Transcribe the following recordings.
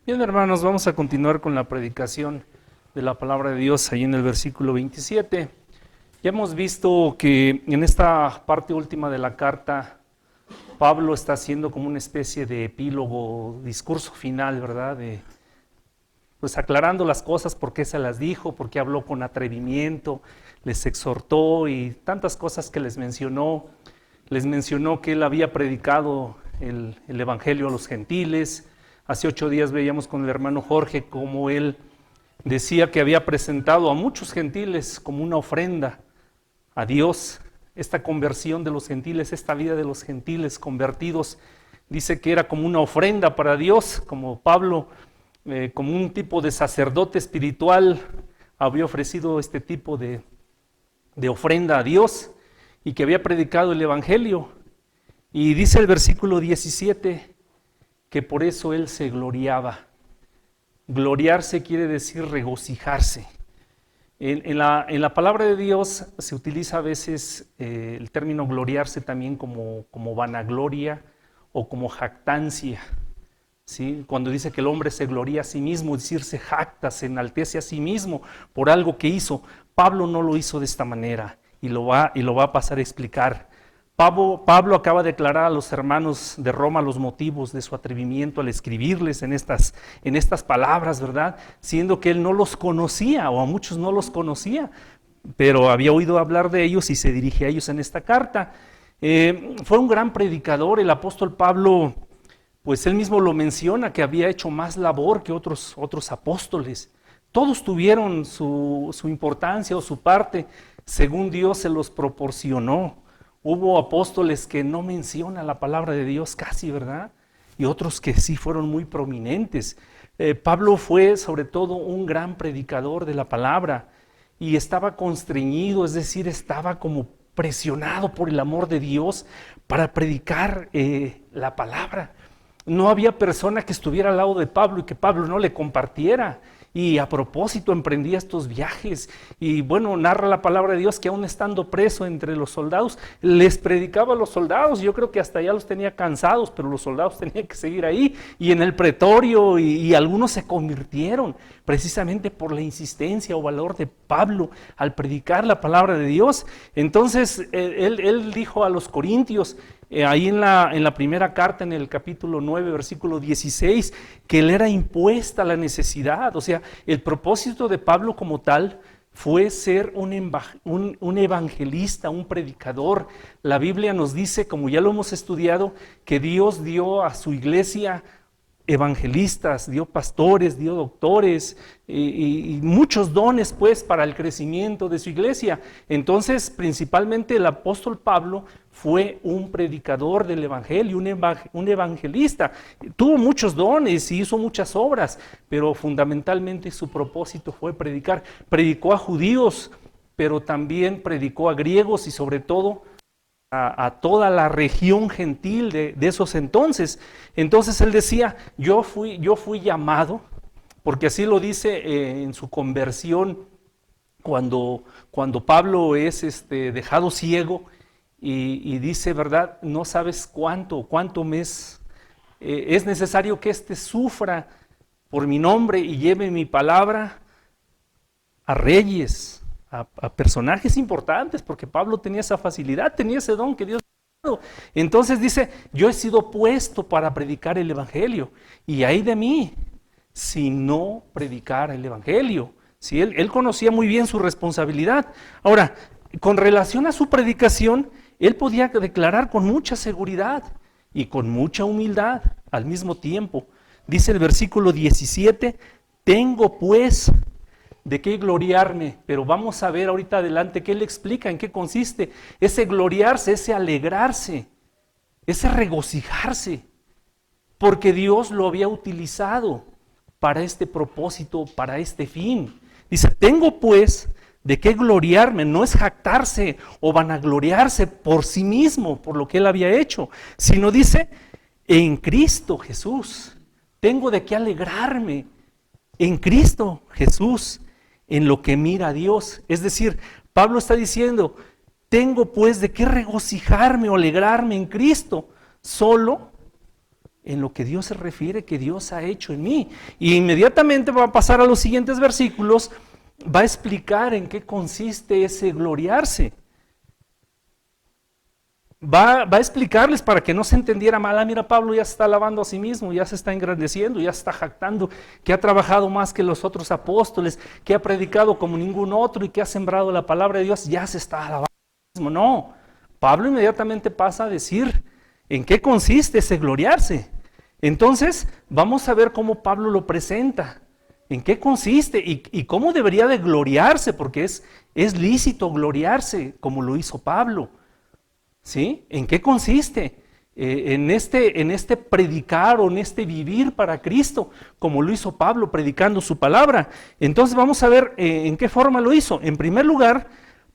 Bien, hermanos, vamos a continuar con la predicación de la palabra de Dios ahí en el versículo 27. Ya hemos visto que en esta parte última de la carta, Pablo está haciendo como una especie de epílogo, discurso final, ¿verdad? Pues aclarando las cosas, por qué se las dijo, por qué habló con atrevimiento, les exhortó y tantas cosas que les mencionó. Les mencionó que él había predicado el evangelio a los gentiles. Hace 8 días veíamos con el hermano Jorge cómo él decía que había presentado a muchos gentiles como una ofrenda a Dios. Esta conversión de los gentiles, esta vida de los gentiles convertidos, dice que era como una ofrenda para Dios, como Pablo, como un tipo de sacerdote espiritual, había ofrecido este tipo de ofrenda a Dios y que había predicado el evangelio. Y dice el versículo 17 que por eso él se gloriaba. Gloriarse quiere decir regocijarse. En la palabra de Dios se utiliza a veces el término gloriarse también como vanagloria o como jactancia. ¿Sí? Cuando dice que el hombre se gloria a sí mismo, es decir, se jacta, se enaltece a sí mismo por algo que hizo. Pablo no lo hizo de esta manera y lo va a pasar a explicar. Pablo acaba de declarar a los hermanos de Roma los motivos de su atrevimiento al escribirles en estas palabras, ¿verdad? Siendo que él no los conocía, o a muchos no los conocía, pero había oído hablar de ellos y se dirige a ellos en esta carta. Fue un gran predicador, el apóstol Pablo, pues él mismo lo menciona, que había hecho más labor que otros apóstoles. Todos tuvieron su importancia o su parte, según Dios se los proporcionó. Hubo apóstoles que no mencionan la palabra de Dios casi, ¿verdad? Y otros que sí fueron muy prominentes. Pablo fue sobre todo un gran predicador de la palabra y estaba constreñido, es decir, estaba como presionado por el amor de Dios para predicar la palabra. No había persona que estuviera al lado de Pablo y que Pablo no le compartiera. Y a propósito emprendía estos viajes y bueno, narra la palabra de Dios que aún estando preso entre los soldados, les predicaba a los soldados. Yo creo que hasta ya los tenía cansados, pero los soldados tenían que seguir ahí y en el pretorio y algunos se convirtieron precisamente por la insistencia o valor de Pablo al predicar la palabra de Dios. Entonces él dijo a los corintios, ahí en la primera carta, en el capítulo 9, versículo 16, que le era impuesta la necesidad. O sea, el propósito de Pablo como tal fue ser un evangelista, un predicador. La Biblia nos dice, como ya lo hemos estudiado, que Dios dio a su iglesia evangelistas, dio pastores, dio doctores y muchos dones pues para el crecimiento de su iglesia. Entonces principalmente el apóstol Pablo fue un predicador del evangelio, un evangelista. Tuvo muchos dones y hizo muchas obras, pero fundamentalmente su propósito fue predicar. Predicó a judíos, pero también predicó a griegos y sobre todo a toda la región gentil de esos entonces. Entonces él decía, yo fui llamado, porque así lo dice en su conversión, cuando Pablo es dejado ciego y dice, ¿verdad? No sabes cuánto mes es necesario que sufra por mi nombre y lleve mi palabra a reyes, a personajes importantes, porque Pablo tenía esa facilidad, tenía ese don que Dios le había dado. Entonces dice, yo he sido puesto para predicar el evangelio, y hay de mí si no predicar el evangelio. ¿Sí? Él conocía muy bien su responsabilidad. Ahora, con relación a su predicación, él podía declarar con mucha seguridad y con mucha humildad al mismo tiempo. Dice el versículo 17, tengo pues de qué gloriarme, pero vamos a ver ahorita adelante qué le explica, en qué consiste ese gloriarse, ese alegrarse, ese regocijarse, porque Dios lo había utilizado para este propósito, para este fin. Dice, tengo pues de qué gloriarme, no es jactarse o vanagloriarse por sí mismo, por lo que él había hecho, sino dice, en Cristo Jesús, tengo de qué alegrarme, en Cristo Jesús, en lo que mira a Dios. Es decir, Pablo está diciendo, tengo pues de qué regocijarme o alegrarme en Cristo, solo en lo que Dios se refiere que Dios ha hecho en mí. Y inmediatamente va a pasar a los siguientes versículos, va a explicar en qué consiste ese gloriarse. Va a explicarles para que no se entendiera mal. Mira, Pablo ya se está alabando a sí mismo, ya se está engrandeciendo, ya se está jactando, que ha trabajado más que los otros apóstoles, que ha predicado como ningún otro y que ha sembrado la palabra de Dios, ya se está alabando a sí mismo. No, Pablo inmediatamente pasa a decir en qué consiste ese gloriarse. Entonces, vamos a ver cómo Pablo lo presenta, en qué consiste y cómo debería de gloriarse, porque es lícito gloriarse como lo hizo Pablo. ¿Sí? ¿En qué consiste? En este predicar o en este vivir para Cristo, como lo hizo Pablo predicando su palabra. Entonces vamos a ver en qué forma lo hizo. En primer lugar,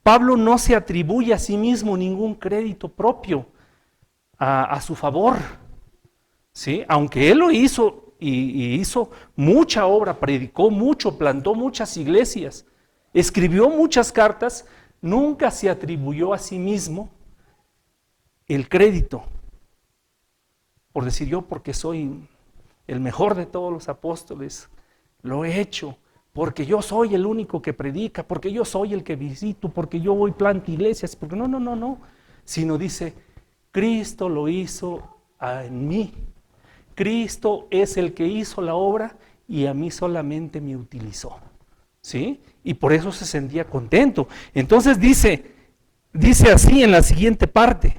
Pablo no se atribuye a sí mismo ningún crédito propio a su favor. ¿Sí? Aunque él lo hizo y hizo mucha obra, predicó mucho, plantó muchas iglesias, escribió muchas cartas, nunca se atribuyó a sí mismo el crédito, por decir yo porque soy el mejor de todos los apóstoles, lo he hecho, porque yo soy el único que predica, porque yo soy el que visito, porque yo voy planto iglesias, porque no, sino dice, Cristo lo hizo en mí, Cristo es el que hizo la obra y a mí solamente me utilizó, ¿sí? Y por eso se sentía contento. Entonces dice así en la siguiente parte,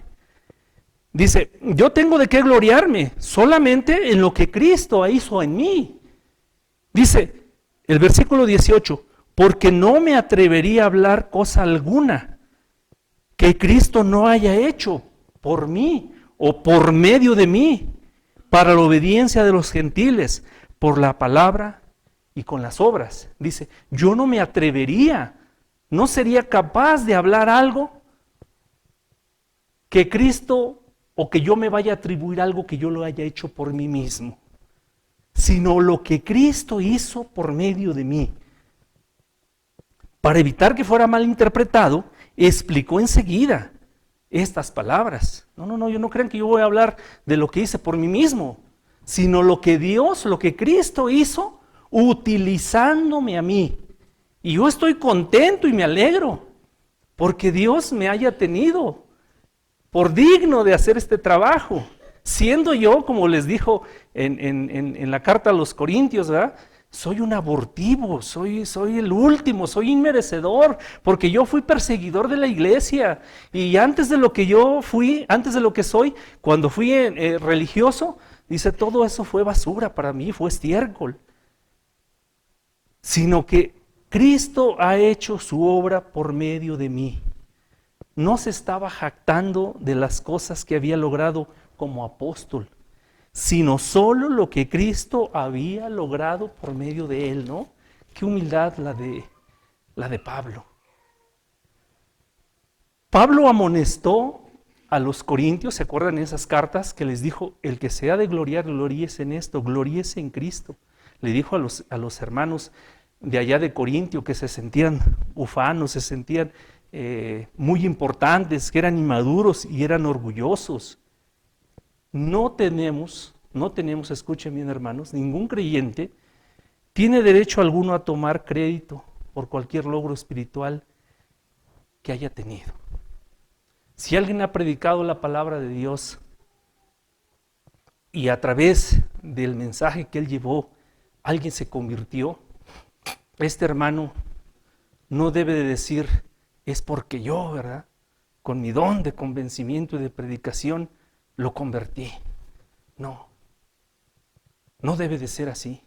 dice, yo tengo de qué gloriarme solamente en lo que Cristo hizo en mí. Dice el versículo 18, porque no me atrevería a hablar cosa alguna que Cristo no haya hecho por mí o por medio de mí, para la obediencia de los gentiles, por la palabra y con las obras. Dice, yo no me atrevería, no sería capaz de hablar algo que Cristo o que yo me vaya a atribuir algo que yo lo haya hecho por mí mismo, sino lo que Cristo hizo por medio de mí. Para evitar que fuera mal interpretado, explicó enseguida estas palabras. No, yo no crean que yo voy a hablar de lo que hice por mí mismo, sino lo que Dios, lo que Cristo hizo, utilizándome a mí. Y yo estoy contento y me alegro, porque Dios me haya tenido por digno de hacer este trabajo, siendo yo, como les dijo en la carta a los Corintios, ¿verdad? Soy un abortivo, soy el último, soy inmerecedor, porque yo fui perseguidor de la iglesia, y antes de lo que yo fui, antes de lo que soy, cuando fui religioso, dice, todo eso fue basura para mí, fue estiércol, sino que Cristo ha hecho su obra por medio de mí. No se estaba jactando de las cosas que había logrado como apóstol, sino solo lo que Cristo había logrado por medio de él, ¿no? Qué humildad la de Pablo. Pablo amonestó a los corintios, ¿se acuerdan en esas cartas que les dijo, el que se ha de gloriar, gloríese en esto, gloríese en Cristo? Le dijo a los hermanos de allá de Corintio que se sentían ufanos, se sentían muy importantes, que eran inmaduros y eran orgullosos. No tenemos, escuchen bien hermanos, ningún creyente tiene derecho alguno a tomar crédito por cualquier logro espiritual que haya tenido. Si alguien ha predicado la palabra de Dios y a través del mensaje que él llevó, alguien se convirtió, este hermano no debe de decir, es porque yo, ¿verdad? Con mi don de convencimiento y de predicación, lo convertí. No debe de ser así.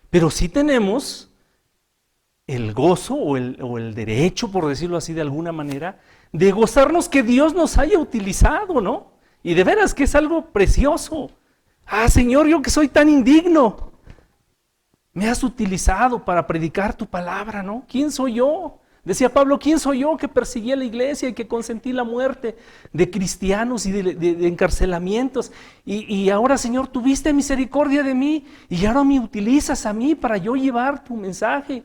Pero sí tenemos el gozo o el derecho, por decirlo así de alguna manera, de gozarnos que Dios nos haya utilizado, ¿no? Y de veras que es algo precioso. Señor, yo que soy tan indigno, me has utilizado para predicar tu palabra, ¿no? ¿Quién soy yo? Decía Pablo, ¿quién soy yo que perseguí a la iglesia y que consentí la muerte de cristianos y de encarcelamientos? Y ahora, Señor, tuviste misericordia de mí y ahora me utilizas a mí para yo llevar tu mensaje.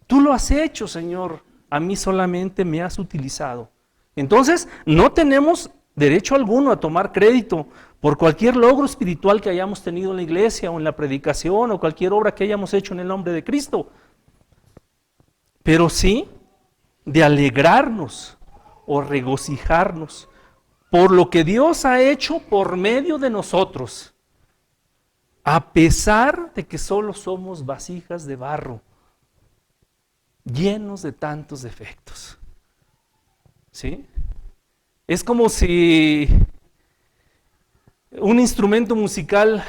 Tú lo has hecho, Señor, a mí solamente me has utilizado. Entonces, no tenemos derecho alguno a tomar crédito por cualquier logro espiritual que hayamos tenido en la iglesia o en la predicación o cualquier obra que hayamos hecho en el nombre de Cristo, pero sí de alegrarnos o regocijarnos por lo que Dios ha hecho por medio de nosotros, a pesar de que solo somos vasijas de barro, llenos de tantos defectos. ¿Sí? Es como si un instrumento musical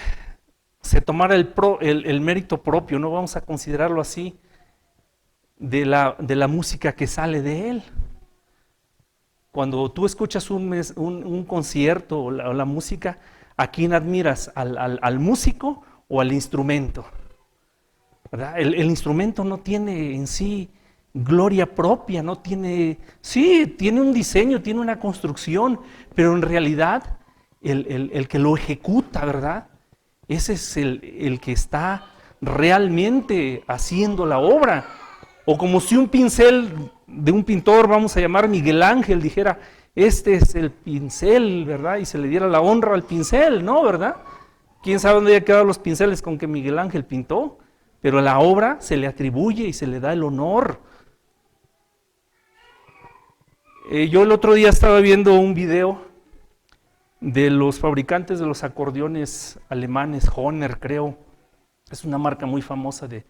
se tomara el mérito propio, no vamos a considerarlo así, de la música que sale de él. Cuando tú escuchas un concierto o la música, ¿a quién admiras? ¿Al músico o al instrumento? ¿Verdad? El instrumento no tiene en sí gloria propia, no tiene, sí, tiene un diseño, tiene una construcción, pero en realidad el que lo ejecuta, ¿verdad? Ese es el que está realmente haciendo la obra. O como si un pincel de un pintor, vamos a llamar Miguel Ángel, dijera, este es el pincel, ¿verdad? Y se le diera la honra al pincel, ¿no? ¿Verdad? ¿Quién sabe dónde hayan quedado los pinceles con que Miguel Ángel pintó? Pero a la obra se le atribuye y se le da el honor. Yo el otro día estaba viendo un video de los fabricantes de los acordeones alemanes, Hohner creo, es una marca muy famosa de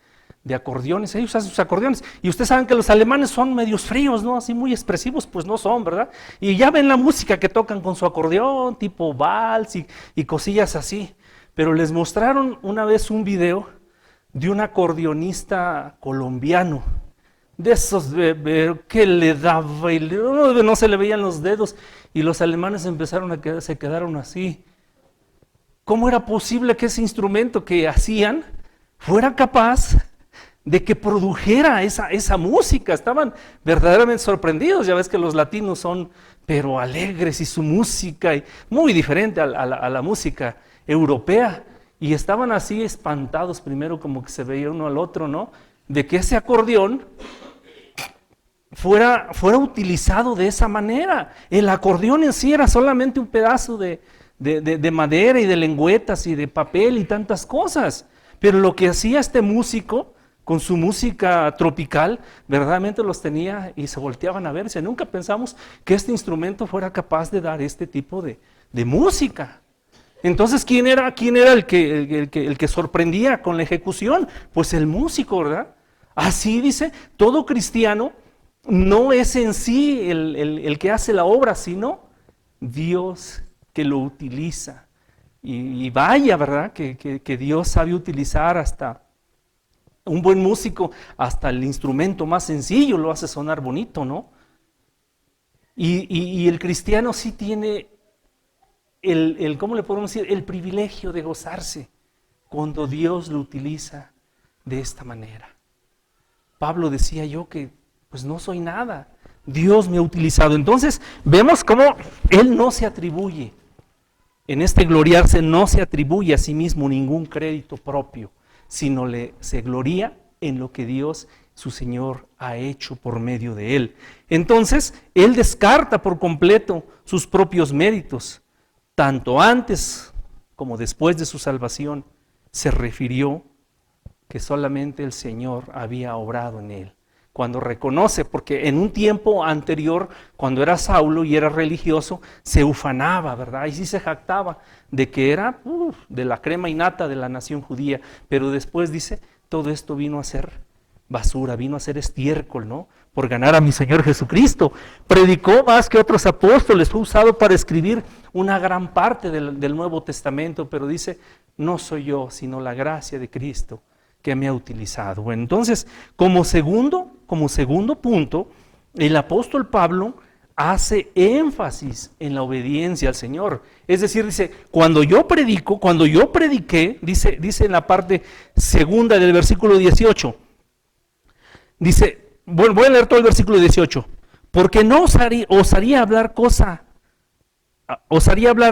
acordeones. Ellos hacen sus acordeones, y ustedes saben que los alemanes son medios fríos, ¿no? Así muy expresivos, pues no son, ¿verdad? Y ya ven la música que tocan con su acordeón, tipo vals y cosillas así. Pero les mostraron una vez un video de un acordeonista colombiano, de esos que le daba y no se le veían los dedos, y los alemanes empezaron se quedaron así. ¿Cómo era posible que ese instrumento que hacían fuera capaz de que produjera esa música? Estaban verdaderamente sorprendidos. Ya ves que los latinos son pero alegres, y su música muy diferente a la música europea, y estaban así espantados primero, como que se veía uno al otro, ¿no? De que ese acordeón fuera utilizado de esa manera. El acordeón en sí era solamente un pedazo de madera y de lengüetas y de papel y tantas cosas, pero lo que hacía este músico con su música tropical, verdaderamente los tenía y se volteaban a verse. Nunca pensamos que este instrumento fuera capaz de dar este tipo de música. Entonces, ¿quién era el que sorprendía con la ejecución? Pues el músico, ¿verdad? Así dice, todo cristiano no es en sí el que hace la obra, sino Dios que lo utiliza. Y vaya, ¿verdad? Que Dios sabe utilizar hasta un buen músico, hasta el instrumento más sencillo lo hace sonar bonito, ¿no? Y el cristiano sí tiene ¿cómo le podemos decir? El privilegio de gozarse cuando Dios lo utiliza de esta manera. Pablo decía yo que pues no soy nada, Dios me ha utilizado. Entonces vemos cómo él no se atribuye, en este gloriarse no se atribuye a sí mismo ningún crédito propio, sino se gloría en lo que Dios, su Señor, ha hecho por medio de él. Entonces él descarta por completo sus propios méritos. Tanto antes como después de su salvación, se refirió que solamente el Señor había obrado en él. Cuando reconoce, porque en un tiempo anterior, cuando era Saulo y era religioso, se ufanaba, ¿verdad? Y sí se jactaba de que era de la crema innata de la nación judía, pero después dice, todo esto vino a ser basura, vino a ser estiércol, ¿no? Por ganar a mi Señor Jesucristo. Predicó más que otros apóstoles, fue usado para escribir una gran parte del Nuevo Testamento, pero dice, no soy yo, sino la gracia de Cristo que me ha utilizado. Bueno, entonces, como segundo punto, el apóstol Pablo hace énfasis en la obediencia al Señor. Es decir, dice, cuando yo prediqué, dice en la parte segunda del versículo 18, dice, bueno, voy a leer todo el versículo 18, porque no osaría hablar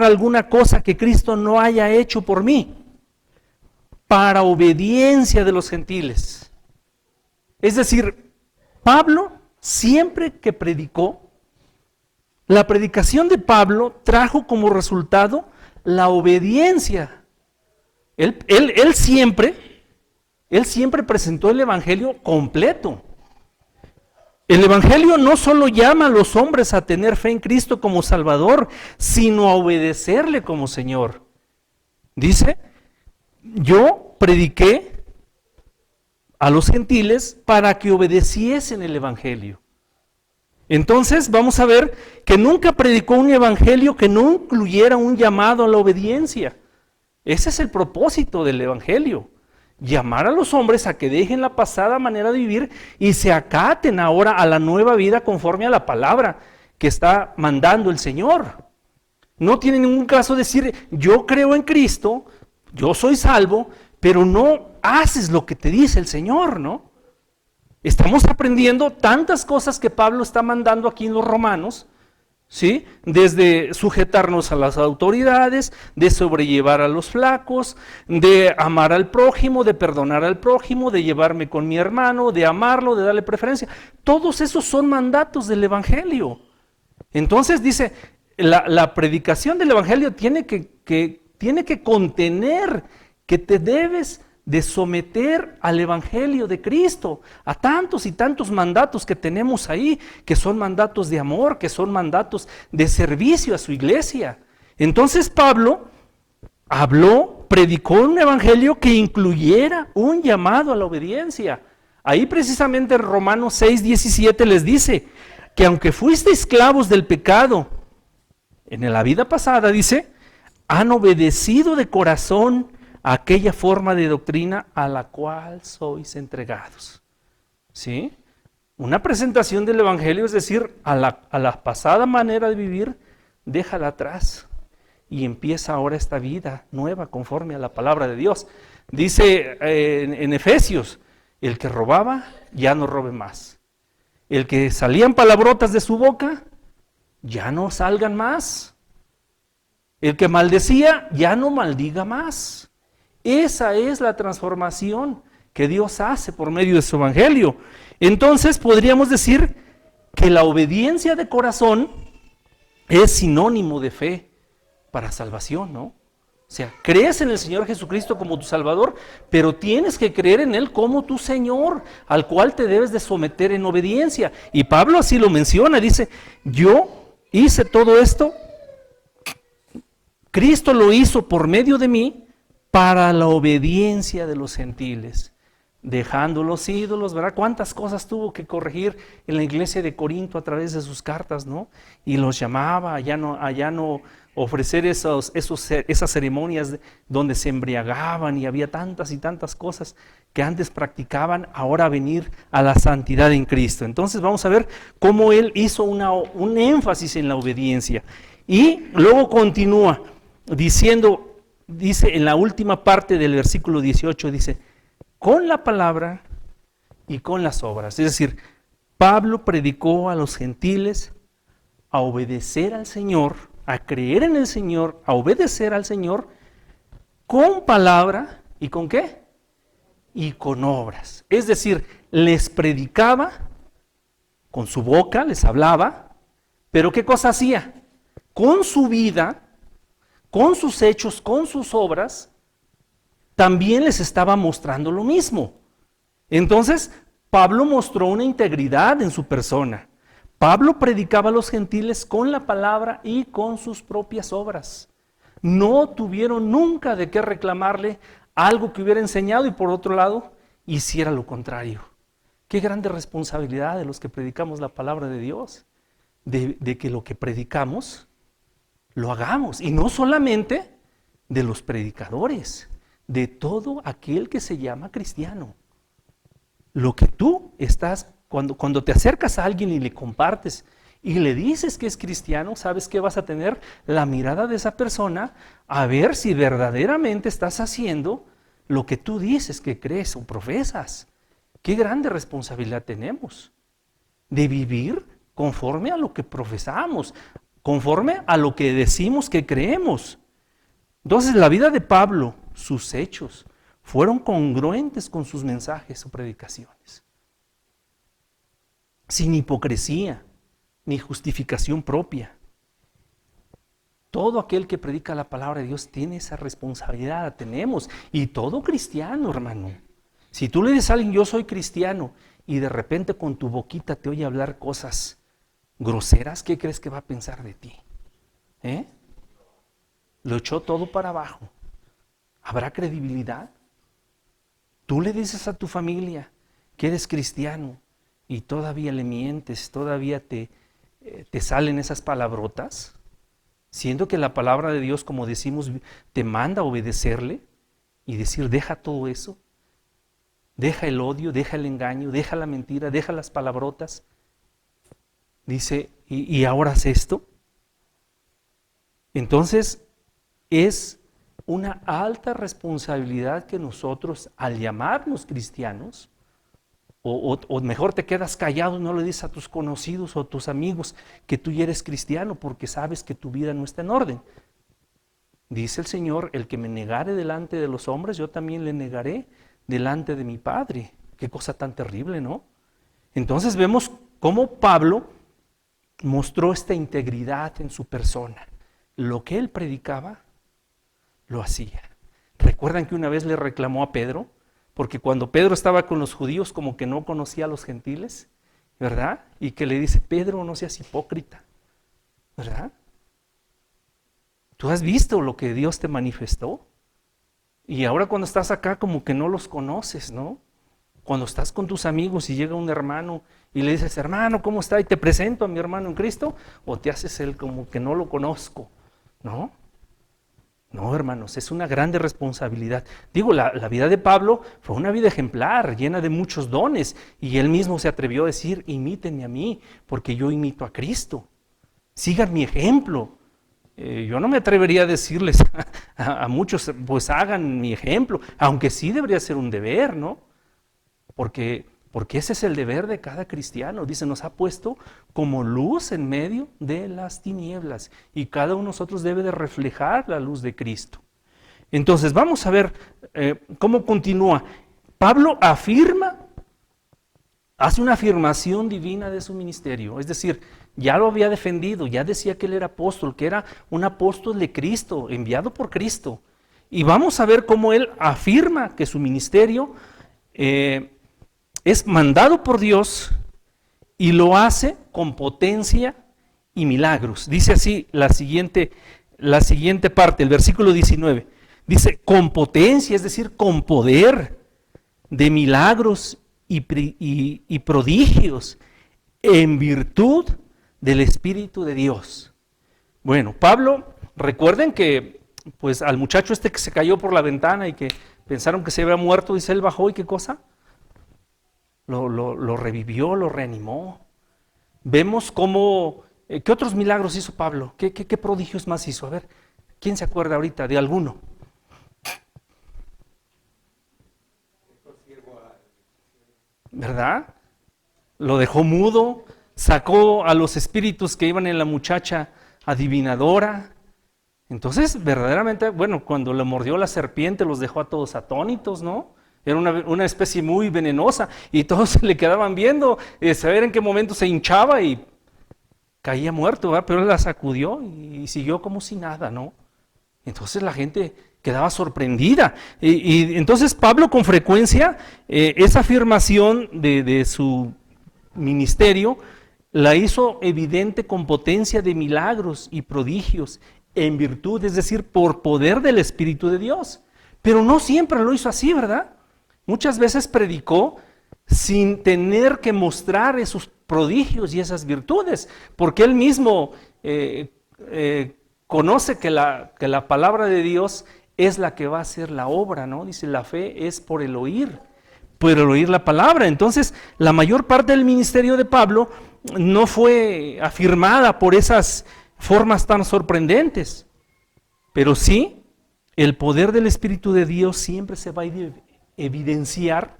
alguna cosa que Cristo no haya hecho por mí, para obediencia de los gentiles. Es decir, Pablo siempre que predicó, la predicación de Pablo trajo como resultado la obediencia. Él siempre presentó el Evangelio completo. El Evangelio no solo llama a los hombres a tener fe en Cristo como Salvador, sino a obedecerle como Señor. Dice, yo prediqué a los gentiles para que obedeciesen el Evangelio. Entonces vamos a ver que nunca predicó un Evangelio que no incluyera un llamado a la obediencia. Ese es el propósito del Evangelio. Llamar a los hombres a que dejen la pasada manera de vivir y se acaten ahora a la nueva vida conforme a la palabra que está mandando el Señor. No tiene ningún caso decir, yo creo en Cristo, yo soy salvo, pero no haces lo que te dice el Señor, ¿no? Estamos aprendiendo tantas cosas que Pablo está mandando aquí en los Romanos, ¿sí? Desde sujetarnos a las autoridades, de sobrellevar a los flacos, de amar al prójimo, de perdonar al prójimo, de llevarme con mi hermano, de amarlo, de darle preferencia. Todos esos son mandatos del Evangelio. Entonces dice, la predicación del Evangelio tiene que contener que te debes de someter al Evangelio de Cristo, a tantos y tantos mandatos que tenemos ahí, que son mandatos de amor, que son mandatos de servicio a su iglesia. Entonces Pablo predicó un Evangelio que incluyera un llamado a la obediencia. Ahí precisamente en Romanos 6:17 les dice que aunque fuiste esclavos del pecado, en la vida pasada dice, han obedecido de corazón aquella forma de doctrina a la cual sois entregados. ¿Sí? Una presentación del Evangelio, es decir, a la pasada manera de vivir, déjala atrás y empieza ahora esta vida nueva conforme a la palabra de Dios. Dice en Efesios, el que robaba, ya no robe más. El que salían palabrotas de su boca, ya no salgan más. El que maldecía, ya no maldiga más. Esa es la transformación que Dios hace por medio de su Evangelio. Entonces podríamos decir que la obediencia de corazón es sinónimo de fe para salvación, ¿no? O sea, crees en el Señor Jesucristo como tu Salvador, pero tienes que creer en Él como tu Señor, al cual te debes de someter en obediencia. Y Pablo así lo menciona, dice, yo hice todo esto, Cristo lo hizo por medio de mí, para la obediencia de los gentiles, dejando los ídolos, ¿verdad? ¿Cuántas cosas tuvo que corregir en la iglesia de Corinto a través de sus cartas, ¿no? Y los llamaba a ya no ofrecer esas ceremonias donde se embriagaban y había tantas y tantas cosas que antes practicaban, ahora venir a la santidad en Cristo. Entonces vamos a ver cómo él hizo un énfasis en la obediencia. Y luego continúa diciendo, dice en la última parte del versículo 18, dice, con la palabra y con las obras. Es decir, Pablo predicó a los gentiles a obedecer al Señor, a creer en el Señor, a obedecer al Señor, con palabra y con ¿qué? Y con obras. Es decir, les predicaba con su boca, les hablaba, pero ¿qué cosa hacía? Con su vida, con sus hechos, con sus obras, también les estaba mostrando lo mismo. Entonces, Pablo mostró una integridad en su persona. Pablo predicaba a los gentiles con la palabra y con sus propias obras. No tuvieron nunca de qué reclamarle algo que hubiera enseñado y por otro lado, hiciera lo contrario. Qué grande responsabilidad de los que predicamos la palabra de Dios, de que lo que predicamos lo hagamos, y no solamente de los predicadores, de todo aquel que se llama cristiano. Lo que tú estás, cuando te acercas a alguien y le compartes y le dices que es cristiano, sabes que vas a tener la mirada de esa persona a ver si verdaderamente estás haciendo lo que tú dices que crees o profesas. Qué grande responsabilidad tenemos de vivir conforme a lo que profesamos, conforme a lo que decimos que creemos. Entonces la vida de Pablo, sus hechos, fueron congruentes con sus mensajes o predicaciones. Sin hipocresía, ni justificación propia. Todo aquel que predica la palabra de Dios tiene esa responsabilidad, la tenemos. Y todo cristiano, hermano. Si tú le dices a alguien, yo soy cristiano, y de repente con tu boquita te oye hablar cosas groseras, ¿qué crees que va a pensar de ti? Lo echó todo para abajo. ¿Habrá credibilidad? Tú le dices a tu familia que eres cristiano y todavía le mientes, todavía te salen esas palabrotas, siendo que la palabra de Dios, como decimos, te manda a obedecerle y decir, deja todo eso, deja el odio, deja el engaño, deja la mentira, deja las palabrotas. Dice, ¿y ahora haz esto? Entonces, es una alta responsabilidad que nosotros, al llamarnos cristianos, o mejor te quedas callado, no le dices a tus conocidos o a tus amigos que tú ya eres cristiano porque sabes que tu vida no está en orden. Dice el Señor, el que me negare delante de los hombres, yo también le negaré delante de mi Padre. Qué cosa tan terrible, ¿no? Entonces vemos cómo Pablo mostró esta integridad en su persona. Lo que él predicaba, lo hacía. ¿Recuerdan que una vez le reclamó a Pedro? Porque cuando Pedro estaba con los judíos como que no conocía a los gentiles, ¿verdad? Y que le dice, Pedro, no seas hipócrita, ¿verdad? Tú has visto lo que Dios te manifestó y ahora cuando estás acá como que no los conoces, ¿no? Cuando estás con tus amigos y llega un hermano y le dices, hermano, ¿cómo está? Y te presento a mi hermano en Cristo, o te haces el como que no lo conozco, ¿no? No, hermanos, es una grande responsabilidad. Digo, la vida de Pablo fue una vida ejemplar, llena de muchos dones, y él mismo se atrevió a decir, imítenme a mí, porque yo imito a Cristo. Sigan mi ejemplo. Yo no me atrevería a decirles a muchos, pues hagan mi ejemplo, aunque sí debería ser un deber, ¿no? Porque ese es el deber de cada cristiano. Dice, nos ha puesto como luz en medio de las tinieblas y cada uno de nosotros debe de reflejar la luz de Cristo. Entonces vamos a ver cómo continúa. Pablo hace una afirmación divina de su ministerio, es decir, ya lo había defendido, ya decía que él era apóstol, que era un apóstol de Cristo, enviado por Cristo. Y vamos a ver cómo él afirma que su ministerio es mandado por Dios y lo hace con potencia y milagros. Dice así la siguiente parte, el versículo 19. Dice, con potencia, es decir, con poder de milagros y prodigios, en virtud del Espíritu de Dios. Bueno, Pablo, recuerden que pues al muchacho este que se cayó por la ventana y que pensaron que se había muerto, dice, él bajó y ¿qué cosa? Lo revivió, lo reanimó. Vemos cómo, ¿qué otros milagros hizo Pablo? ¿Qué prodigios más hizo? A ver, ¿quién se acuerda ahorita de alguno? ¿Verdad? Lo dejó mudo, sacó a los espíritus que iban en la muchacha adivinadora. Entonces, verdaderamente, bueno, cuando le mordió la serpiente los dejó a todos atónitos, ¿no? Era una especie muy venenosa y todos se le quedaban viendo, saber en qué momento se hinchaba y caía muerto, ¿verdad? Pero él la sacudió y siguió como si nada, ¿no? Entonces la gente quedaba sorprendida. Y entonces Pablo con frecuencia, esa afirmación de su ministerio, la hizo evidente con potencia de milagros y prodigios, en virtud, es decir, por poder del Espíritu de Dios. Pero no siempre lo hizo así, ¿verdad? Muchas veces predicó sin tener que mostrar esos prodigios y esas virtudes, porque él mismo conoce que la palabra de Dios es la que va a hacer la obra, ¿no? Dice, la fe es por el oír la palabra. Entonces, la mayor parte del ministerio de Pablo no fue afirmada por esas formas tan sorprendentes, pero sí, el poder del Espíritu de Dios siempre se va a evidenciar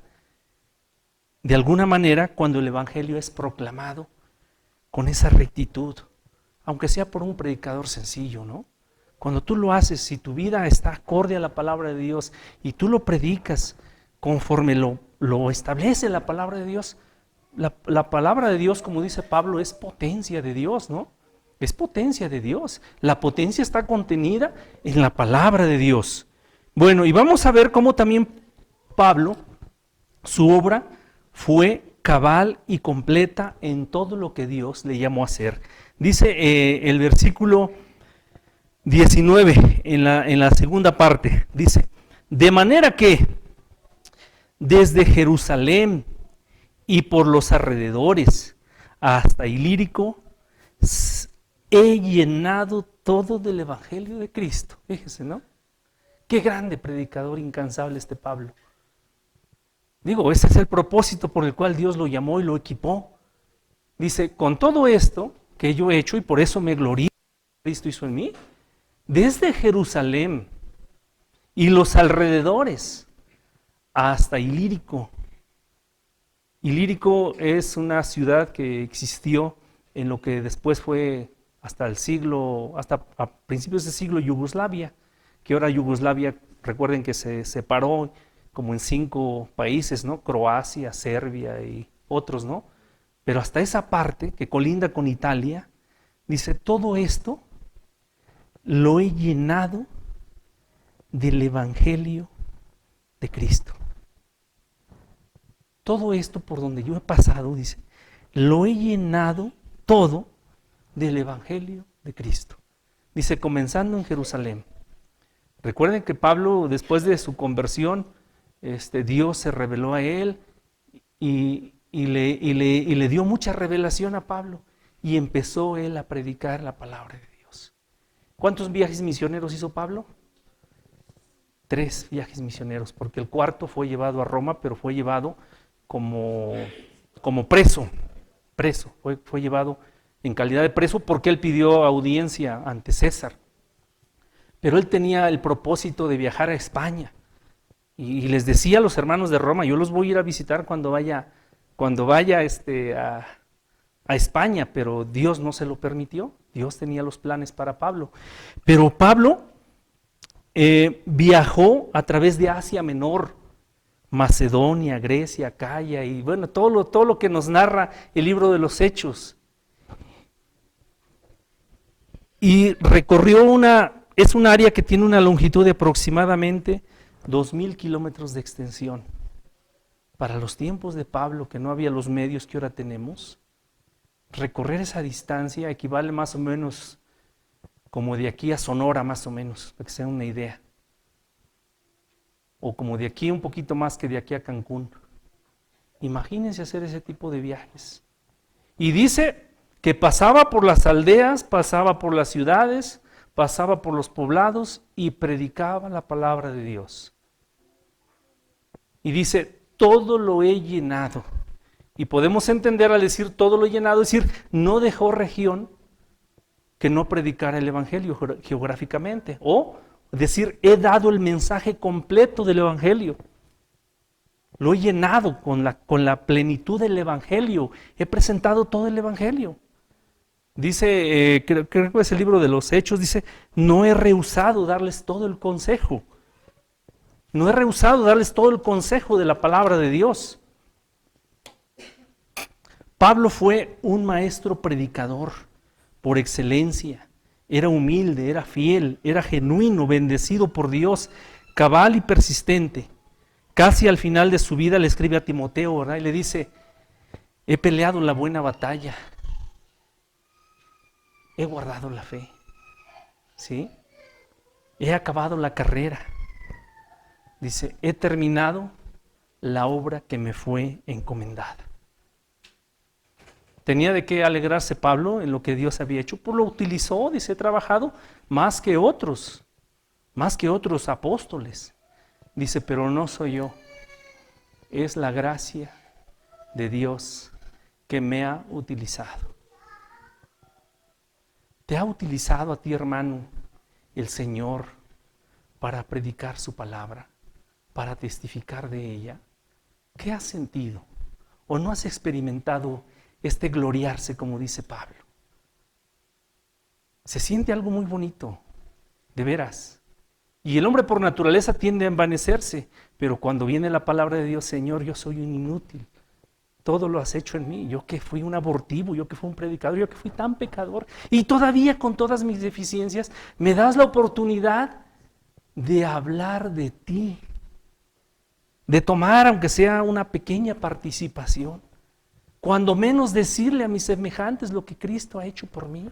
de alguna manera cuando el Evangelio es proclamado con esa rectitud, aunque sea por un predicador sencillo, ¿no? Cuando tú lo haces, si tu vida está acorde a la palabra de Dios y tú lo predicas conforme lo establece la palabra de Dios, la palabra de Dios, como dice Pablo, es potencia de Dios, ¿no? Es potencia de Dios. La potencia está contenida en la palabra de Dios. Bueno, y vamos a ver cómo también Pablo, su obra fue cabal y completa en todo lo que Dios le llamó a hacer. Dice el versículo 19, en la segunda parte, dice, de manera que desde Jerusalén y por los alrededores hasta Ilírico, he llenado todo del Evangelio de Cristo. Fíjese, ¿no? Qué grande predicador incansable este Pablo. Digo, ese es el propósito por el cual Dios lo llamó y lo equipó. Dice, con todo esto que yo he hecho, y por eso me glorío que Cristo hizo en mí, desde Jerusalén y los alrededores hasta Ilírico. Ilírico es una ciudad que existió en lo que después fue hasta a principios del siglo Yugoslavia, que ahora Yugoslavia, recuerden que se separó como en 5 países, ¿no? Croacia, Serbia y otros, ¿no? Pero hasta esa parte que colinda con Italia, dice, todo esto lo he llenado del Evangelio de Cristo. Todo esto por donde yo he pasado, dice, lo he llenado todo del Evangelio de Cristo. Dice, comenzando en Jerusalén. Recuerden que Pablo, después de su conversión, Dios se reveló a él y le dio mucha revelación a Pablo. Y empezó él a predicar la palabra de Dios. ¿Cuántos viajes misioneros hizo Pablo? 3 viajes misioneros, porque el 4 fue llevado a Roma, pero fue llevado como preso. Fue llevado en calidad de preso porque él pidió audiencia ante César. Pero él tenía el propósito de viajar a España. Y les decía a los hermanos de Roma, yo los voy a ir a visitar cuando vaya a España, pero Dios no se lo permitió. Dios tenía los planes para Pablo. Pero Pablo viajó a través de Asia Menor, Macedonia, Grecia, Acaya y bueno, todo lo que nos narra el libro de los Hechos. Y recorrió es un área que tiene una longitud de aproximadamente 2,000 kilómetros de extensión. Para los tiempos de Pablo, que no había los medios que ahora tenemos, recorrer esa distancia equivale más o menos como de aquí a Sonora, más o menos, para que se den una idea. O como de aquí un poquito más que de aquí a Cancún. Imagínense hacer ese tipo de viajes. Y dice que pasaba por las aldeas, pasaba por las ciudades, pasaba por los poblados y predicaba la palabra de Dios. Y dice, todo lo he llenado. Y podemos entender al decir todo lo he llenado, es decir, no dejó región que no predicara el Evangelio geográficamente. O decir, he dado el mensaje completo del Evangelio. Lo he llenado con la plenitud del Evangelio. He presentado todo el Evangelio. Dice, creo que es el libro de los Hechos, dice, no he rehusado darles todo el consejo. No he rehusado darles todo el consejo de la palabra de Dios. Pablo fue un maestro predicador por excelencia. Era humilde, era fiel, era genuino, bendecido por Dios, cabal y persistente. Casi al final de su vida le escribe a Timoteo, ¿verdad? Y le dice, he peleado la buena batalla, he guardado la fe, ¿sí? He acabado la carrera. Dice, he terminado la obra que me fue encomendada. ¿Tenía de qué alegrarse Pablo en lo que Dios había hecho? Pues lo utilizó, dice, he trabajado más que otros apóstoles. Dice, pero no soy yo, es la gracia de Dios que me ha utilizado. ¿Te ha utilizado a ti, hermano, el Señor para predicar su palabra, para testificar de ella? ¿Qué has sentido? ¿O no has experimentado este gloriarse, como dice Pablo? Se siente algo muy bonito, de veras. Y el hombre por naturaleza tiende a envanecerse, pero cuando viene la palabra de Dios, Señor, yo soy un inútil. todo lo has hecho en mí. Yo que fui un abortivo, yo que fui un predicador, yo que fui tan pecador. Y todavía con todas mis deficiencias, me das la oportunidad de hablar de ti. De tomar, aunque sea una pequeña participación. Cuando menos decirle a mis semejantes lo que Cristo ha hecho por mí.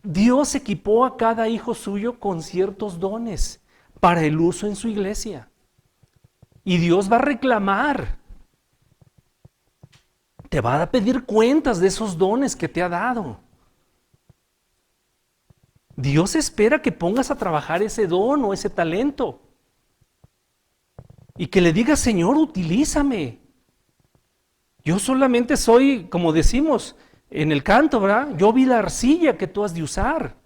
Dios equipó a cada hijo suyo con ciertos dones para el uso en su iglesia. Y Dios va a reclamar. Te va a pedir cuentas de esos dones que te ha dado. Dios espera que pongas a trabajar ese don o ese talento. Y que le digas, Señor, utilízame. Yo solamente soy, como decimos en el canto, ¿verdad? Yo vi la arcilla que tú has de usar.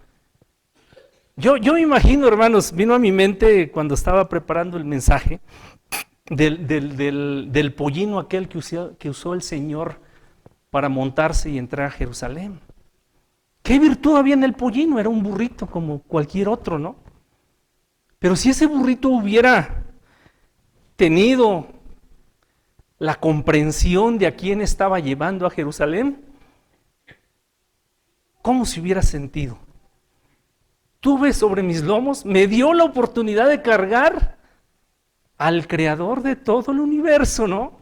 Yo me imagino, hermanos, vino a mi mente cuando estaba preparando el mensaje del pollino aquel que usó el Señor para montarse y entrar a Jerusalén. ¿Qué virtud había en el pollino? Era un burrito como cualquier otro, ¿no? Pero si ese burrito hubiera tenido la comprensión de a quién estaba llevando a Jerusalén, ¿cómo se hubiera sentido? Tuve sobre mis lomos, me dio la oportunidad de cargar al creador de todo el universo, ¿no?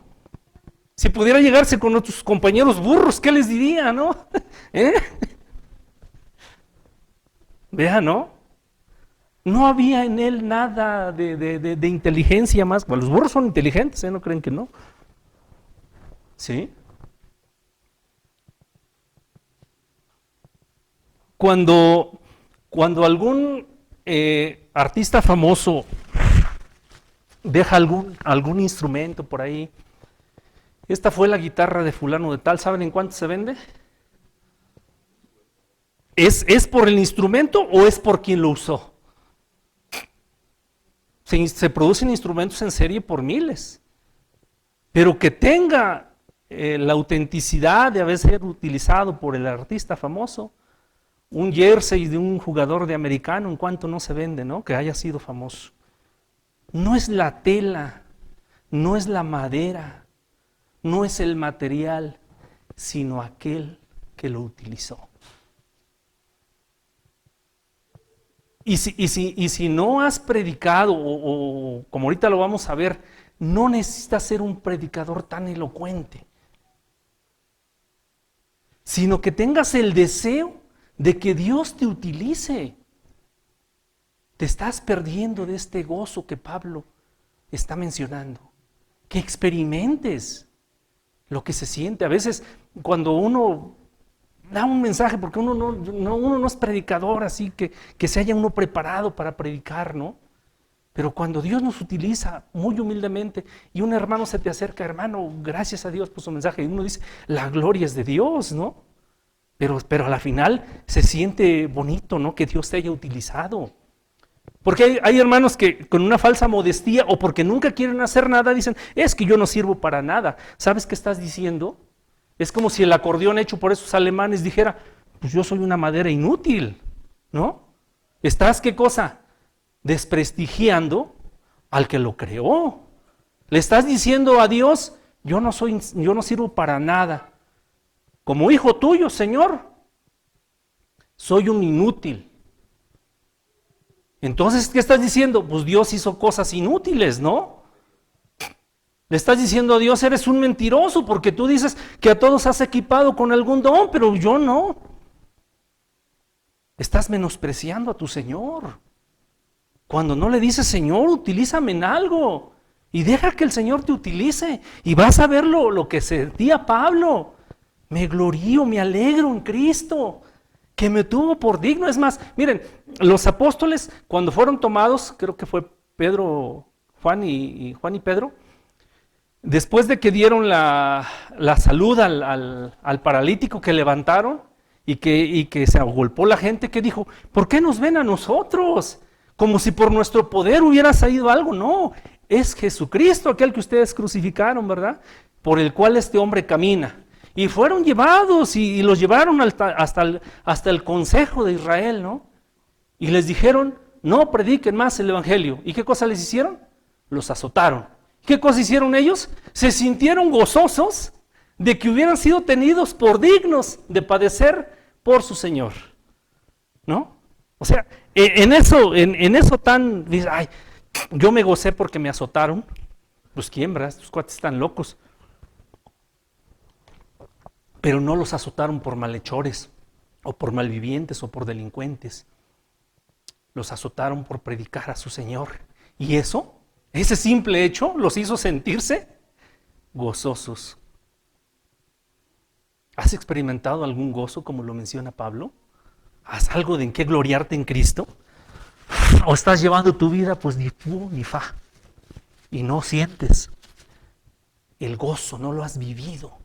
Si pudiera llegarse con otros compañeros burros, ¿qué les diría, no? Vea, ¿no? No había en él nada de inteligencia más. Bueno, los burros son inteligentes, ¿no creen que no? ¿Sí? Cuando algún artista famoso deja algún instrumento por ahí, esta fue la guitarra de fulano de tal, ¿saben en cuánto se vende? ¿Es por el instrumento o es por quien lo usó? Se producen instrumentos en serie por miles, pero que tenga la autenticidad de haber sido utilizado por el artista famoso, un jersey de un jugador de americano, en cuanto no se vende, ¿no? Que haya sido famoso. No es la tela, no es la madera, no es el material, sino aquel que lo utilizó. Y si no has predicado, o como ahorita lo vamos a ver, no necesitas ser un predicador tan elocuente, sino que tengas el deseo de que Dios te utilice. Te estás perdiendo de este gozo que Pablo está mencionando. Que experimentes lo que se siente. A veces cuando uno da un mensaje, porque uno no es predicador, así que se haya uno preparado para predicar, ¿no? Pero cuando Dios nos utiliza muy humildemente y un hermano se te acerca, hermano, gracias a Dios por su mensaje, y uno dice, la gloria es de Dios, ¿no? Pero a la final se siente bonito, ¿no? Que Dios te haya utilizado. Porque hay hermanos que con una falsa modestia o porque nunca quieren hacer nada dicen, es que yo no sirvo para nada. ¿Sabes qué estás diciendo? Es como si el acordeón hecho por esos alemanes dijera, pues yo soy una madera inútil, ¿no? ¿Estás qué cosa? Desprestigiando al que lo creó. Le estás diciendo a Dios, yo no sirvo para nada. Como hijo tuyo, Señor, soy un inútil. Entonces, ¿qué estás diciendo? Pues Dios hizo cosas inútiles, ¿no? Le estás diciendo a Dios, eres un mentiroso, porque tú dices que a todos has equipado con algún don, pero yo no. Estás menospreciando a tu Señor. Cuando no le dices, Señor, utilízame en algo, y deja que el Señor te utilice, y vas a ver lo que sentía Pablo. Me glorío, me alegro en Cristo, que me tuvo por digno. Es más, miren, los apóstoles cuando fueron tomados, creo que fue Pedro, Juan y Pedro, después de que dieron la salud al paralítico que levantaron y que se agolpó la gente, que dijo, ¿por qué nos ven a nosotros? Como si por nuestro poder hubiera salido algo. No, es Jesucristo, aquel que ustedes crucificaron, ¿verdad? Por el cual este hombre camina. Y fueron llevados y los llevaron hasta el consejo de Israel, ¿no? Y les dijeron, no prediquen más el evangelio. ¿Y qué cosa les hicieron? Los azotaron. ¿Qué cosa hicieron ellos? Se sintieron gozosos de que hubieran sido tenidos por dignos de padecer por su Señor, ¿no? O sea, en eso tan, dice, ay, yo me gocé porque me azotaron. Pues quién, ¿verdad? Estos cuates están locos. Pero no los azotaron por malhechores, o por malvivientes, o por delincuentes. Los azotaron por predicar a su Señor. Y eso, ese simple hecho, los hizo sentirse gozosos. ¿Has experimentado algún gozo como lo menciona Pablo? ¿Has algo de en qué gloriarte en Cristo? ¿O estás llevando tu vida pues ni fu ni fa? Y no sientes el gozo, no lo has vivido.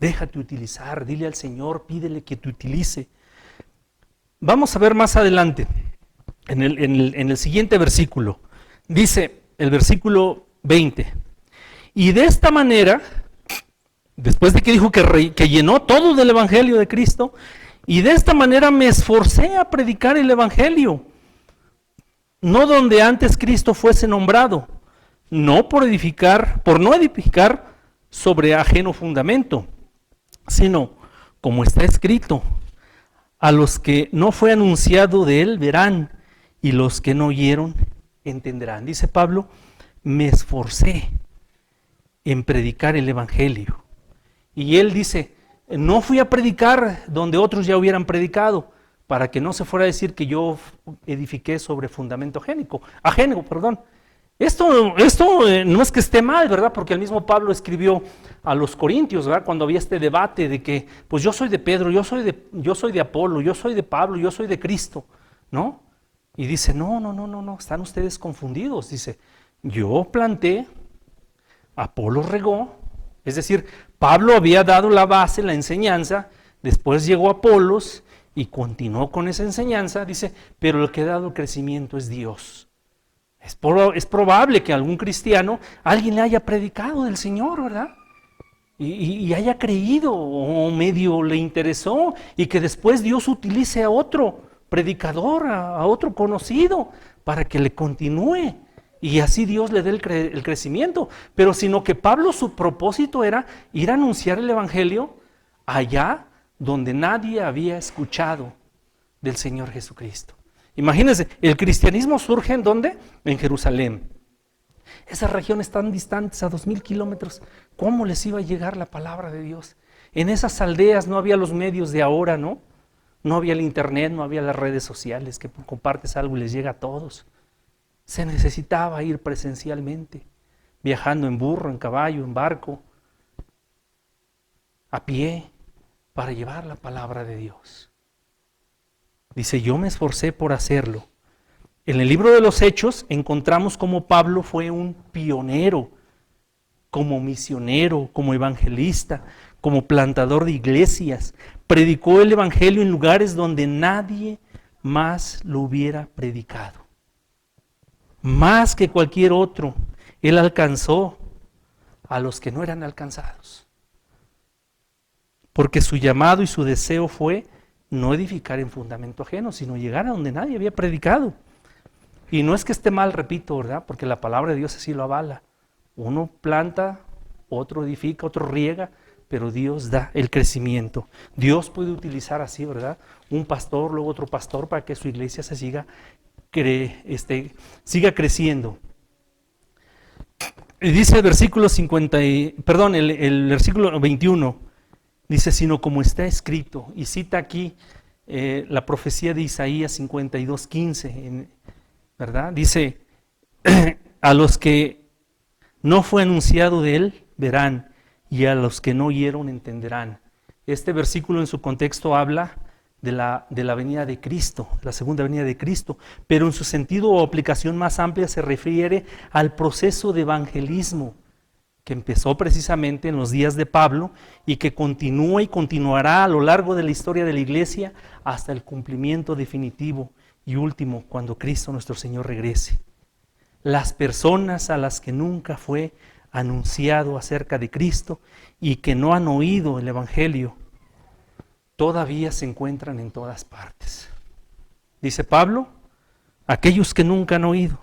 Déjate utilizar, dile al Señor, pídele que te utilice. Vamos a ver más adelante, en el siguiente versículo. Dice el versículo 20. Y de esta manera, después de que dijo que llenó todo del Evangelio de Cristo, y de esta manera me esforcé a predicar el Evangelio, no donde antes Cristo fuese nombrado, no por no edificar sobre ajeno fundamento, sino como está escrito, a los que no fue anunciado de él verán, y los que no oyeron entenderán. Dice Pablo, me esforcé en predicar el Evangelio. Y él dice, no fui a predicar donde otros ya hubieran predicado, para que no se fuera a decir que yo edifiqué sobre fundamento ajeno. Esto no es que esté mal, ¿verdad? Porque el mismo Pablo escribió a los Corintios, ¿verdad? Cuando había este debate de que, pues yo soy de Pedro, yo soy de Apolo, yo soy de Pablo, yo soy de Cristo, ¿no? Y dice, no, están ustedes confundidos. Dice, yo planté, Apolo regó, es decir, Pablo había dado la base, la enseñanza, después llegó Apolos y continuó con esa enseñanza, dice, pero el que ha dado el crecimiento es Dios. Es probable que algún cristiano, alguien le haya predicado del Señor, ¿verdad? Y haya creído o medio le interesó y que después Dios utilice a otro predicador, a otro conocido para que le continúe y así Dios le dé el crecimiento. Pero sino que Pablo, su propósito era ir a anunciar el Evangelio allá donde nadie había escuchado del Señor Jesucristo. Imagínense, el cristianismo surge ¿en dónde? En Jerusalén. Esas regiones tan distantes, a 2000 kilómetros, ¿cómo les iba a llegar la palabra de Dios? En esas aldeas no había los medios de ahora, ¿no? No había el internet, no había las redes sociales, que compartes algo y les llega a todos. Se necesitaba ir presencialmente, viajando en burro, en caballo, en barco, a pie, para llevar la palabra de Dios. Dice, yo me esforcé por hacerlo. En el libro de los Hechos encontramos cómo Pablo fue un pionero, como misionero, como evangelista, como plantador de iglesias. Predicó el evangelio en lugares donde nadie más lo hubiera predicado. Más que cualquier otro, él alcanzó a los que no eran alcanzados. Porque su llamado y su deseo fue no edificar en fundamento ajeno, sino llegar a donde nadie había predicado. Y no es que esté mal, repito, ¿verdad? Porque la palabra de Dios así lo avala. Uno planta, otro edifica, otro riega, pero Dios da el crecimiento. Dios puede utilizar así, ¿verdad? Un pastor, luego otro pastor, para que su iglesia se siga creciendo. Y dice el versículo el versículo 21. Dice, sino como está escrito, y cita aquí la profecía de Isaías 52:15, ¿verdad? Dice, a los que no fue anunciado de él, verán, y a los que no oyeron, entenderán. Este versículo en su contexto habla de la venida de Cristo, la segunda venida de Cristo, pero en su sentido o aplicación más amplia se refiere al proceso de evangelismo que empezó precisamente en los días de Pablo y que continúa y continuará a lo largo de la historia de la iglesia hasta el cumplimiento definitivo y último cuando Cristo nuestro Señor regrese. Las personas a las que nunca fue anunciado acerca de Cristo y que no han oído el Evangelio, todavía se encuentran en todas partes. Dice Pablo, aquellos que nunca han oído,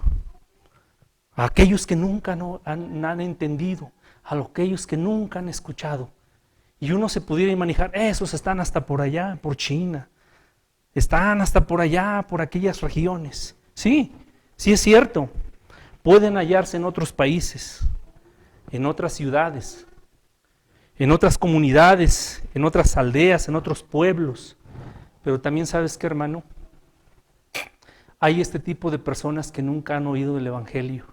a aquellos que nunca han entendido, a aquellos que nunca han escuchado. Y uno se pudiera imaginar, esos están hasta por allá, por China, están hasta por allá, por aquellas regiones. Sí, sí es cierto, pueden hallarse en otros países, en otras ciudades, en otras comunidades, en otras aldeas, en otros pueblos. Pero también sabes qué, hermano, hay este tipo de personas que nunca han oído del Evangelio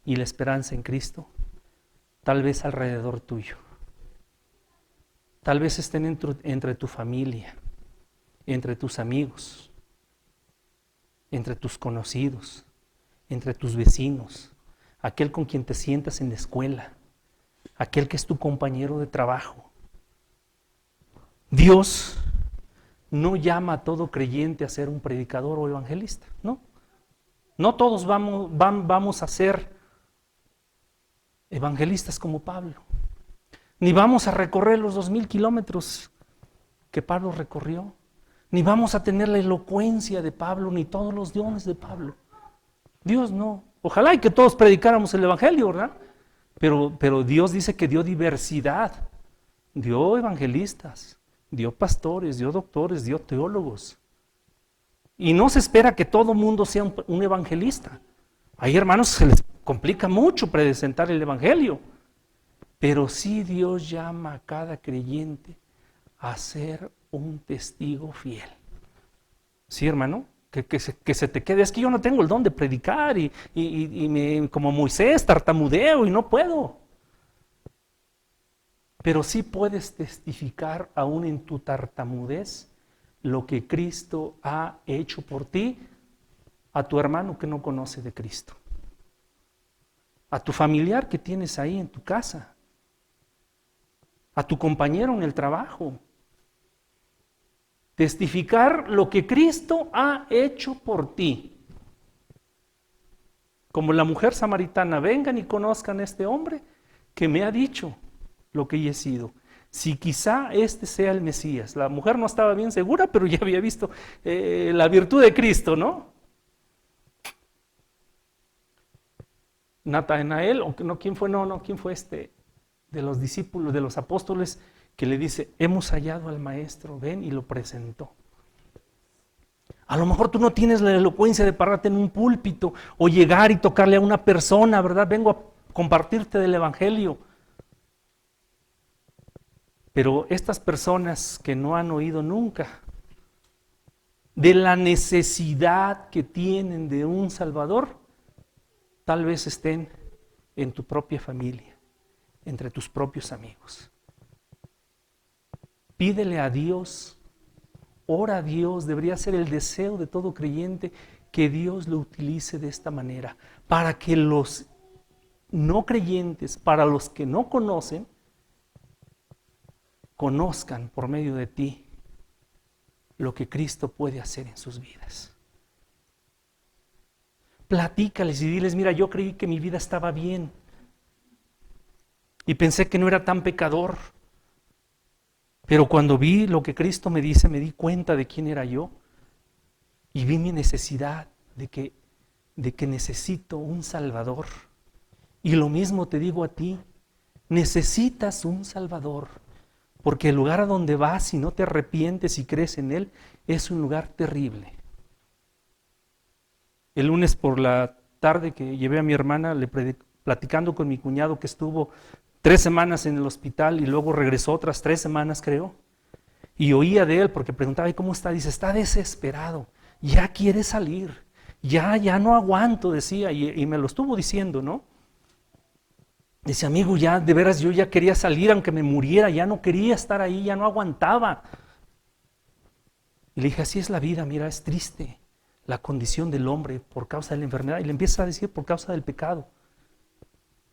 y la esperanza en Cristo, tal vez alrededor tuyo. Tal vez estén entre tu familia, entre tus amigos, entre tus conocidos, entre tus vecinos, aquel con quien te sientas en la escuela, aquel que es tu compañero de trabajo. Dios no llama a todo creyente a ser un predicador o evangelista, ¿no? No todos vamos a ser evangelistas como Pablo, ni vamos a recorrer los 2000 kilómetros que Pablo recorrió, ni vamos a tener la elocuencia de Pablo, ni todos los dones de Pablo. Dios no. Ojalá y que todos predicáramos el evangelio, ¿verdad? Pero Dios dice que dio diversidad, dio evangelistas, dio pastores, dio doctores, dio teólogos. Y no se espera que todo mundo sea un evangelista. Hay hermanos se les complica mucho presentar el evangelio. Pero sí Dios llama a cada creyente a ser un testigo fiel. Sí, hermano, que se te quede. Es que yo no tengo el don de predicar y como Moisés tartamudeo y no puedo. Pero sí puedes testificar aún en tu tartamudez lo que Cristo ha hecho por ti a tu hermano que no conoce de Cristo, a tu familiar que tienes ahí en tu casa, a tu compañero en el trabajo. Testificar lo que Cristo ha hecho por ti. Como la mujer samaritana, vengan y conozcan a este hombre que me ha dicho lo que yo he sido. Si quizá este sea el Mesías. La mujer no estaba bien segura, pero ya había visto la virtud de Cristo, ¿no? Natanael, o no, ¿quién fue? No, ¿quién fue de los discípulos, de los apóstoles, que le dice, hemos hallado al maestro, ven, y lo presentó? A lo mejor tú no tienes la elocuencia de pararte en un púlpito o llegar y tocarle a una persona, ¿verdad? Vengo a compartirte del evangelio. Pero estas personas que no han oído nunca de la necesidad que tienen de un Salvador, tal vez estén en tu propia familia, entre tus propios amigos. Pídele a Dios, ora a Dios, debería ser el deseo de todo creyente que Dios lo utilice de esta manera, para que los no creyentes, para los que no conocen, conozcan por medio de ti lo que Cristo puede hacer en sus vidas. Platícales y diles, mira, yo creí que mi vida estaba bien y pensé que no era tan pecador, pero cuando vi lo que Cristo me dice, me di cuenta de quién era yo y vi mi necesidad de que necesito un Salvador. Y lo mismo te digo a ti, necesitas un Salvador. Porque el lugar a donde vas, si no te arrepientes y crees en Él, es un lugar terrible. El lunes por la tarde que llevé a mi hermana, platicando con mi cuñado que estuvo 3 semanas en el hospital y luego regresó otras 3 semanas, creo. Y oía de él porque preguntaba, ¿y cómo está? Dice, está desesperado, ya quiere salir, ya no aguanto, decía, y me lo estuvo diciendo, ¿no? Dice, amigo, ya de veras yo ya quería salir aunque me muriera, ya no quería estar ahí, ya no aguantaba. Y le dije, así es la vida, mira, es triste la condición del hombre por causa de la enfermedad. Y le empieza a decir, por causa del pecado.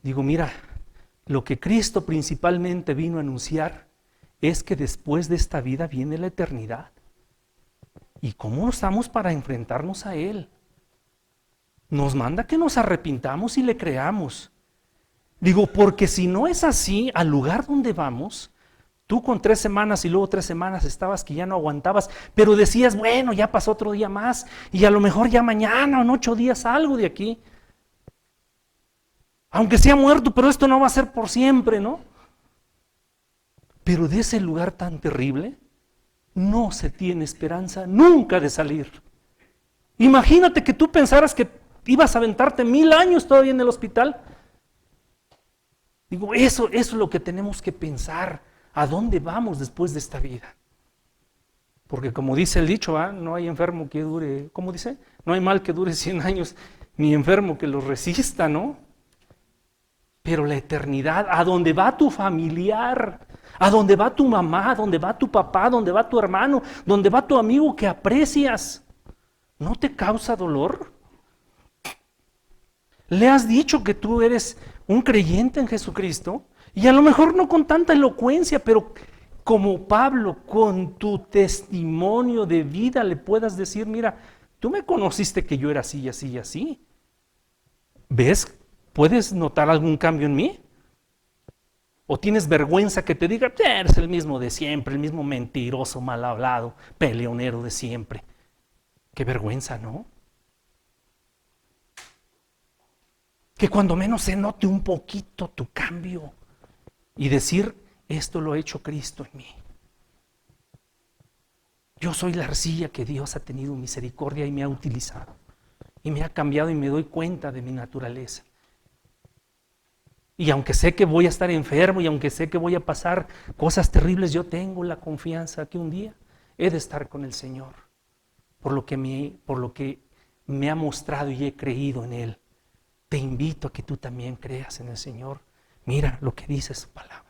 Digo, mira, lo que Cristo principalmente vino a anunciar es que después de esta vida viene la eternidad. ¿Y cómo estamos para enfrentarnos a Él? Nos manda que nos arrepintamos y le creamos. Digo, porque si no es así, al lugar donde vamos, tú con 3 semanas y luego 3 semanas estabas que ya no aguantabas, pero decías, bueno, ya pasó otro día más y a lo mejor ya mañana o en 8 días salgo de aquí. Aunque sea muerto, pero esto no va a ser por siempre, ¿no? Pero de ese lugar tan terrible no se tiene esperanza nunca de salir. Imagínate que tú pensaras que ibas a aventarte 1000 años todavía en el hospital. Digo, eso es lo que tenemos que pensar. ¿A dónde vamos después de esta vida? Porque como dice el dicho, no hay enfermo que dure, ¿cómo dice? No hay mal que dure 100 años, ni enfermo que lo resista, ¿no? Pero la eternidad, a dónde va tu familiar, a dónde va tu mamá, a dónde va tu papá, a dónde va tu hermano, dónde va tu amigo que aprecias, ¿no te causa dolor? Le has dicho que tú eres un creyente en Jesucristo, y a lo mejor no con tanta elocuencia, pero como Pablo, con tu testimonio de vida le puedas decir, mira, tú me conociste que yo era así, así y así. ¿Ves? ¿Puedes notar algún cambio en mí? ¿O tienes vergüenza que te diga, eres el mismo de siempre, el mismo mentiroso, mal hablado, peleonero de siempre? Qué vergüenza, ¿no? Que cuando menos se note un poquito tu cambio y decir, esto lo ha hecho Cristo en mí. Yo soy la arcilla que Dios ha tenido misericordia y me ha utilizado. Y me ha cambiado y me doy cuenta de mi naturaleza. Y aunque sé que voy a estar enfermo y aunque sé que voy a pasar cosas terribles, yo tengo la confianza que un día he de estar con el Señor. Por lo que me ha mostrado y he creído en Él. Te invito a que tú también creas en el Señor. Mira lo que dice su palabra.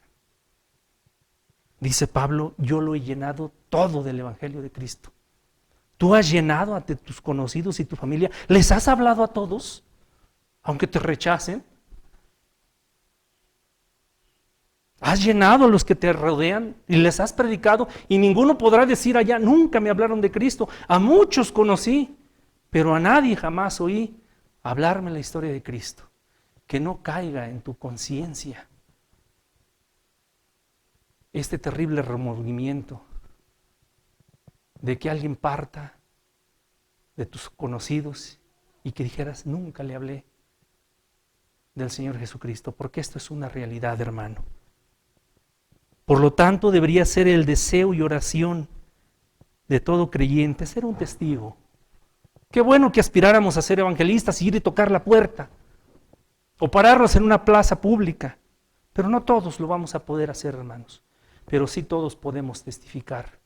Dice Pablo, yo lo he llenado todo del Evangelio de Cristo. Tú has llenado a tus conocidos y tu familia. ¿Les has hablado a todos? Aunque te rechacen. Has llenado a los que te rodean y les has predicado y ninguno podrá decir allá, nunca me hablaron de Cristo. A muchos conocí, pero a nadie jamás oí hablarme la historia de Cristo. Que no caiga en tu conciencia este terrible remordimiento de que alguien parta de tus conocidos y que dijeras, nunca le hablé del Señor Jesucristo, porque esto es una realidad, hermano. Por lo tanto, debería ser el deseo y oración de todo creyente, ser un testigo. Qué bueno que aspiráramos a ser evangelistas y ir y tocar la puerta, o pararnos en una plaza pública, pero no todos lo vamos a poder hacer, hermanos. Pero sí todos podemos testificar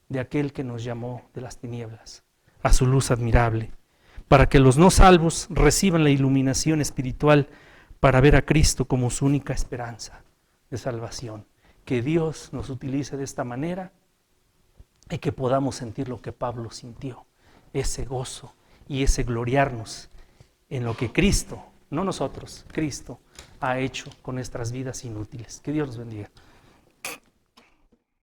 de aquel que nos llamó de las tinieblas a su luz admirable, para que los no salvos reciban la iluminación espiritual para ver a Cristo como su única esperanza de salvación. Que Dios nos utilice de esta manera y que podamos sentir lo que Pablo sintió, ese gozo y ese gloriarnos en lo que Cristo, no nosotros, Cristo ha hecho con nuestras vidas inútiles. Que Dios los bendiga.